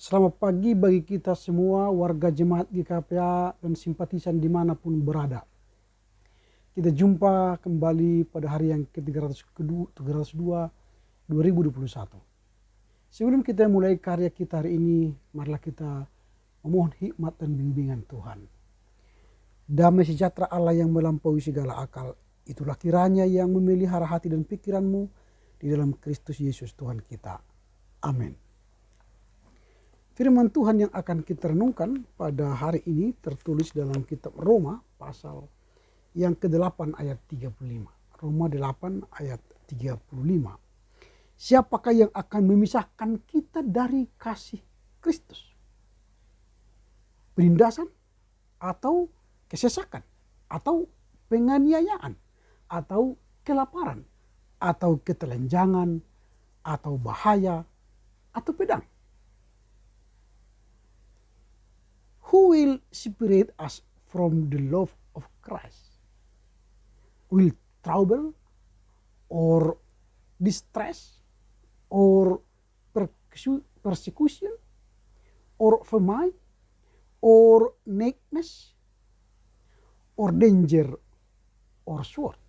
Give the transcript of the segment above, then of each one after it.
Selamat pagi bagi kita semua warga jemaat GKPA dan simpatisan dimanapun berada. Kita jumpa kembali pada hari yang ke-302 2021. Sebelum kita mulai karya kita hari ini, marilah kita memohon hikmat dan bimbingan Tuhan. Damai sejahtera Allah yang melampaui segala akal, itulah kiranya yang memelihara hati dan pikiranmu di dalam Kristus Yesus Tuhan kita. Amin. Firman Tuhan yang akan kita renungkan pada hari ini tertulis dalam kitab Roma pasal yang ke-8 ayat 35. Roma 8 ayat 35. Siapakah yang akan memisahkan kita dari kasih Kristus? Penindasan atau kesesakan atau penganiayaan atau kelaparan atau ketelanjangan atau bahaya atau pedang? Who will separate us from the love of Christ? Will trouble or distress or persecution or famine or nakedness or danger or sword?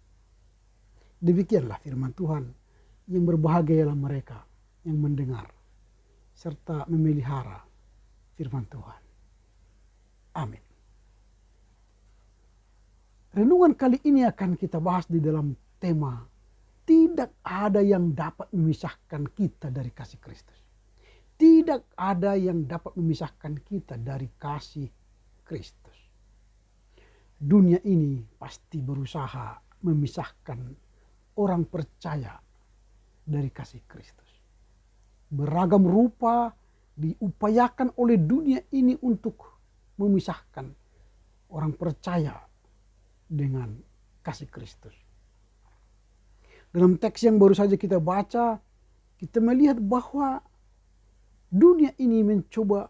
Demikianlah firman Tuhan, yang berbahagialah mereka yang mendengar serta memelihara firman Tuhan. Amin. Renungan kali ini akan kita bahas di dalam tema tidak ada yang dapat memisahkan kita dari kasih Kristus. Tidak ada yang dapat memisahkan kita dari kasih Kristus. Dunia ini pasti berusaha memisahkan orang percaya dari kasih Kristus. Beragam rupa diupayakan oleh dunia ini untuk memisahkan orang percaya dengan kasih Kristus. Dalam teks yang baru saja kita baca, kita melihat bahwa dunia ini mencoba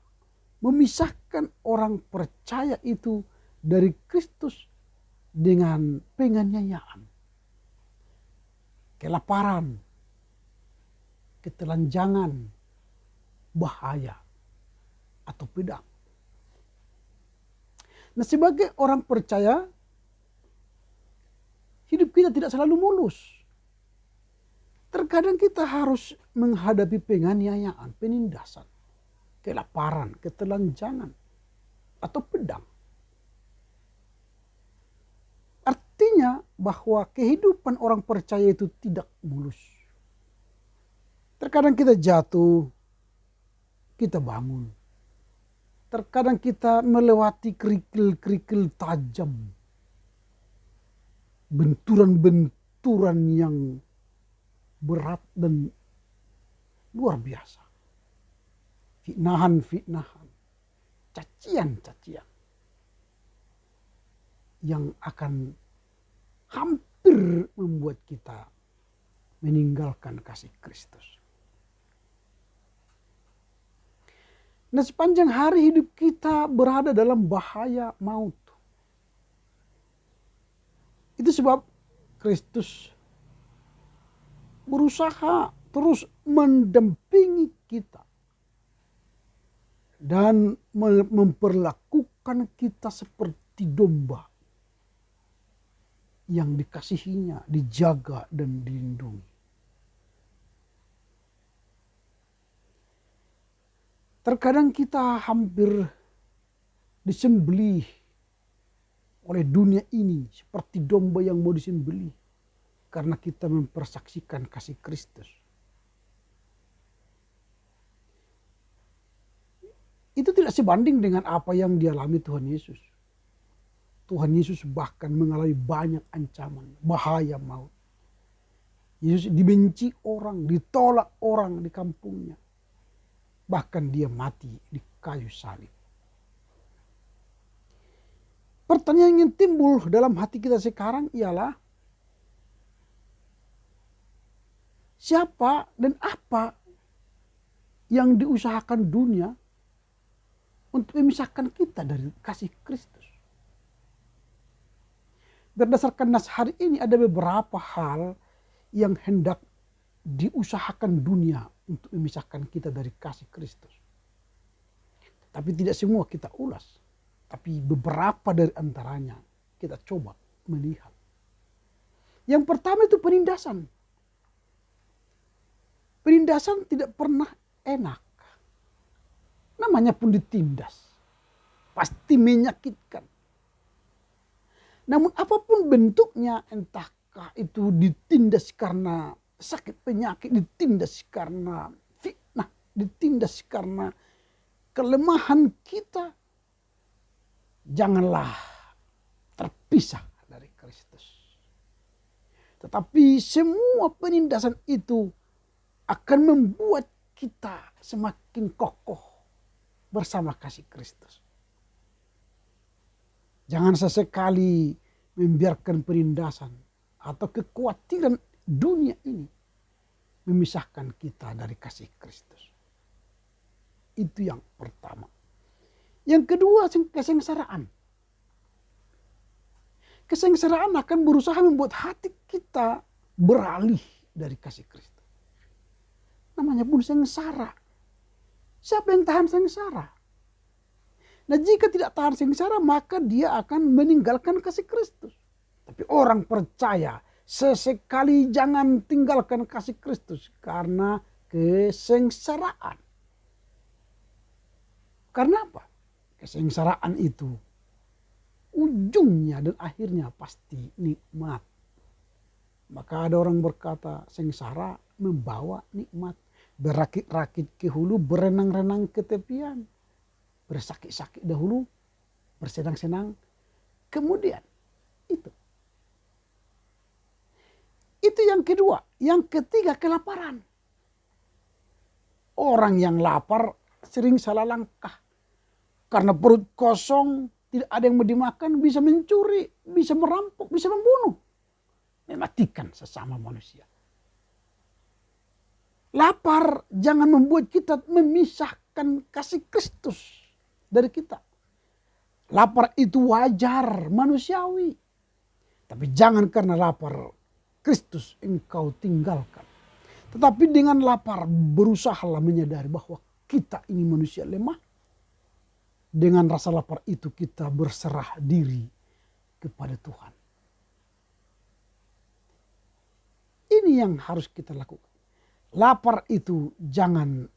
memisahkan orang percaya itu dari Kristus dengan penganiayaan, kelaparan, ketelanjangan, bahaya, atau pedang. Nah, sebagai orang percaya, hidup kita tidak selalu mulus. Terkadang kita harus menghadapi penganiayaan, penindasan, kelaparan, ketelanjangan, atau pedang. Artinya bahwa kehidupan orang percaya itu tidak mulus. Terkadang kita jatuh, kita bangun. Terkadang kita melewati kerikil-kerikil tajam, benturan-benturan yang berat dan luar biasa. Fitnahan-fitnahan, cacian-cacian yang akan hampir membuat kita meninggalkan kasih Kristus. Nah, sepanjang hari hidup kita berada dalam bahaya maut. Itu sebab Kristus berusaha terus mendampingi kita dan memperlakukan kita seperti domba yang dikasihinya, dijaga dan dilindungi. Terkadang kita hampir disembelih oleh dunia ini seperti domba yang mau disembelih karena kita mempersaksikan kasih Kristus. Itu tidak sebanding dengan apa yang dialami Tuhan Yesus. Tuhan Yesus bahkan mengalami banyak ancaman, bahaya maut. Yesus dibenci orang, ditolak orang di kampungnya. Bahkan dia mati di kayu salib. Pertanyaan yang timbul dalam hati kita sekarang ialah, siapa dan apa yang diusahakan dunia untuk memisahkan kita dari kasih Kristus? Berdasarkan nas hari ini ada beberapa hal yang hendak diusahakan dunia untuk memisahkan kita dari kasih Kristus. Tapi tidak semua kita ulas. Tapi beberapa dari antaranya kita coba melihat. Yang pertama itu penindasan. Penindasan tidak pernah enak. Namanya pun ditindas. Pasti menyakitkan. Namun apapun bentuknya, entahkah itu ditindas karena sakit penyakit, ditindas karena fitnah, ditindas karena kelemahan kita, janganlah terpisah dari Kristus. Tetapi semua penindasan itu akan membuat kita semakin kokoh bersama kasih Kristus. Jangan sesekali membiarkan penindasan atau kekhawatiran dunia ini memisahkan kita dari kasih Kristus. Itu yang pertama. Yang kedua, kesengsaraan. Kesengsaraan akan berusaha membuat hati kita beralih dari kasih Kristus. Namanya pun sengsara. Siapa yang tahan sengsara? Nah, jika tidak tahan sengsara, maka dia akan meninggalkan kasih Kristus. Tapi orang percaya sesekali jangan tinggalkan kasih Kristus karena kesengsaraan. Karena apa? Kesengsaraan itu ujungnya dan akhirnya pasti nikmat. Maka ada orang berkata, sengsara membawa nikmat. Berakit-rakit ke hulu, berenang-renang ke tepian. Bersakit-sakit dahulu, bersenang-senang. Kemudian itu. Itu yang kedua. Yang ketiga, kelaparan. Orang yang lapar sering salah langkah. Karena perut kosong, tidak ada yang mau dimakan, bisa mencuri, bisa merampok, bisa membunuh. Mematikan sesama manusia. Lapar jangan membuat kita memisahkan kasih Kristus dari kita. Lapar itu wajar, manusiawi. Tapi jangan karena lapar Kristus engkau tinggalkan. Tetapi dengan lapar berusahalah menyadari bahwa kita ini manusia lemah. Dengan rasa lapar itu kita berserah diri kepada Tuhan. Ini yang harus kita lakukan. Lapar itu jangan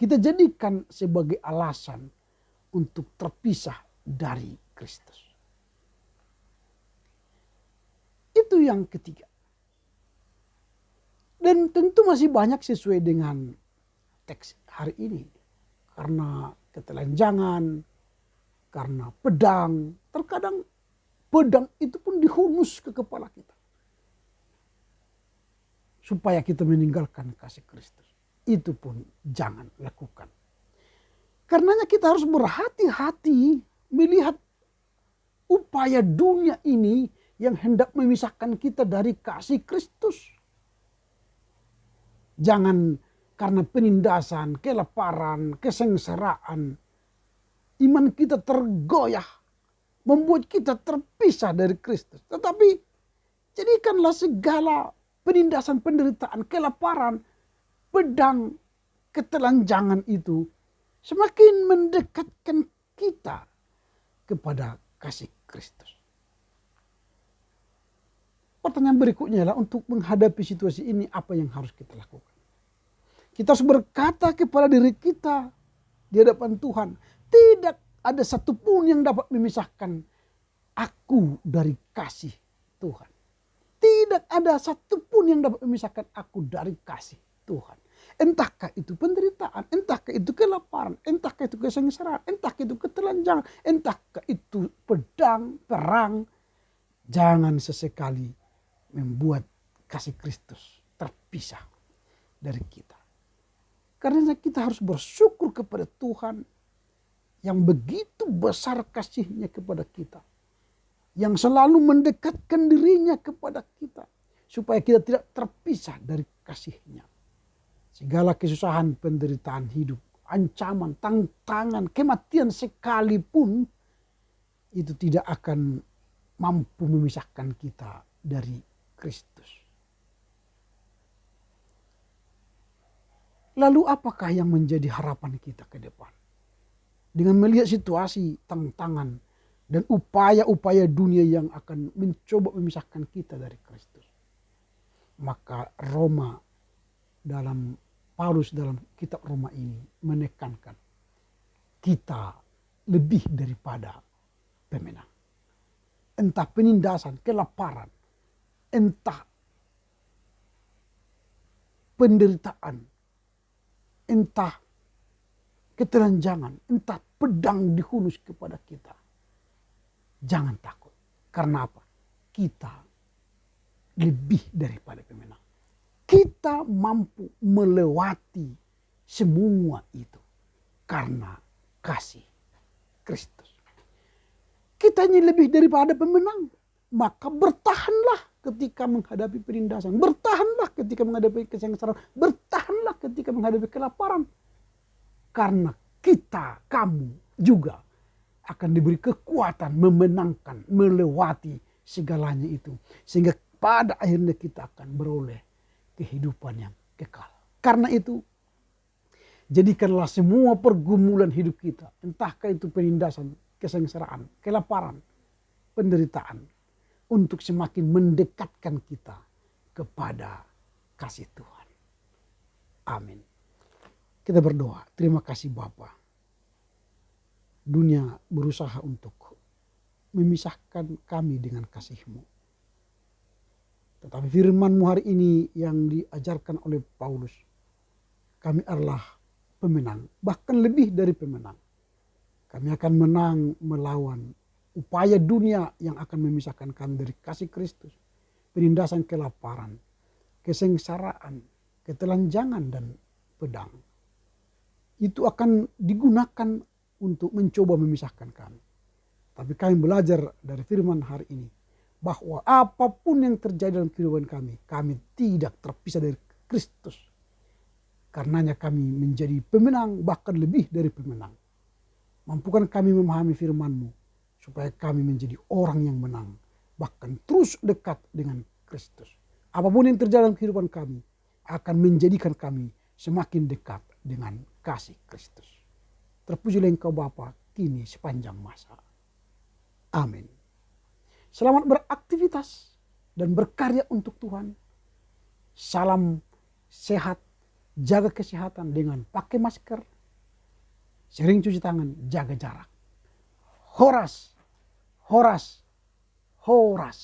kita jadikan sebagai alasan untuk terpisah dari Kristus. Itu yang ketiga. Dan tentu masih banyak sesuai dengan teks hari ini. Karena ketelanjangan, karena pedang. Terkadang pedang itu pun dihunus ke kepala kita. Supaya kita meninggalkan kasih Kristus. Itu pun jangan lakukan. Karenanya kita harus berhati-hati melihat upaya dunia ini yang hendak memisahkan kita dari kasih Kristus. Jangan karena penindasan, kelaparan, kesengsaraan, iman kita tergoyah, membuat kita terpisah dari Kristus. Tetapi jadikanlah segala penindasan, penderitaan, kelaparan, pedang, ketelanjangan itu semakin mendekatkan kita kepada kasih Kristus. Pertanyaan berikutnya adalah untuk menghadapi situasi ini apa yang harus kita lakukan? Kita harus berkata kepada diri kita di hadapan Tuhan, tidak ada satupun yang dapat memisahkan aku dari kasih Tuhan. Tidak ada satupun yang dapat memisahkan aku dari kasih Tuhan. Entahkah itu penderitaan, entahkah itu kelaparan, entahkah itu kesengsaraan, entahkah itu ketelanjangan, entahkah itu pedang, perang. Jangan sesekali membuat kasih Kristus terpisah dari kita. Karena kita harus bersyukur kepada Tuhan yang begitu besar kasihnya kepada kita. Yang selalu mendekatkan dirinya kepada kita. Supaya kita tidak terpisah dari kasihnya. Segala kesusahan, penderitaan hidup, ancaman, tantangan, kematian sekalipun itu tidak akan mampu memisahkan kita dari Kristus. Lalu apakah yang menjadi harapan kita ke depan? dengan melihat situasi, tantangan, dan upaya-upaya dunia yang akan mencoba memisahkan kita dari Kristus. Maka Paulus dalam kitab Roma ini menekankan kita lebih daripada pemenang. Entah penindasan, kelaparan, entah penderitaan, entah ketelanjangan, entah pedang dihunus kepada kita. Jangan takut. Karena apa? Kita lebih daripada pemenang. Kita mampu melewati semua itu karena kasih Kristus. Kita ini lebih daripada pemenang. Maka bertahanlah ketika menghadapi penindasan. Bertahanlah ketika menghadapi kesengsaraan. Bertahanlah ketika menghadapi kelaparan. Karena kamu juga akan diberi kekuatan memenangkan, melewati segalanya itu. Sehingga pada akhirnya kita akan beroleh kehidupan yang kekal. Karena itu, jadikanlah semua pergumulan hidup kita, entahkah itu penindasan, kesengsaraan, kelaparan, penderitaan, untuk semakin mendekatkan kita kepada kasih Tuhan. Amin. Kita berdoa. Terima kasih Bapa. Dunia berusaha untuk memisahkan kami dengan kasih-Mu. Tetapi firman-Mu hari ini yang diajarkan oleh Paulus, kami adalah pemenang, bahkan lebih dari pemenang. Kami akan menang melawan upaya dunia yang akan memisahkan kami dari kasih Kristus. Penindasan, kelaparan, kesengsaraan, ketelanjangan, dan pedang. Itu akan digunakan untuk mencoba memisahkan kami. Tapi kami belajar dari firman hari ini, bahwa apapun yang terjadi dalam kehidupan kami tidak terpisah dari Kristus. Karenanya kami menjadi pemenang, bahkan lebih dari pemenang. Mampukan kami memahami firman-Mu, supaya kami menjadi orang yang menang, bahkan terus dekat dengan Kristus. Apapun yang terjadi dalam kehidupan kami, akan menjadikan kami semakin dekat dengan kasih Kristus. Terpujilah Engkau Bapa, kini sepanjang masa. Amin. Selamat beraktivitas dan berkarya untuk Tuhan. Salam sehat, jaga kesehatan dengan pakai masker, sering cuci tangan, jaga jarak. Horas, horas, horas.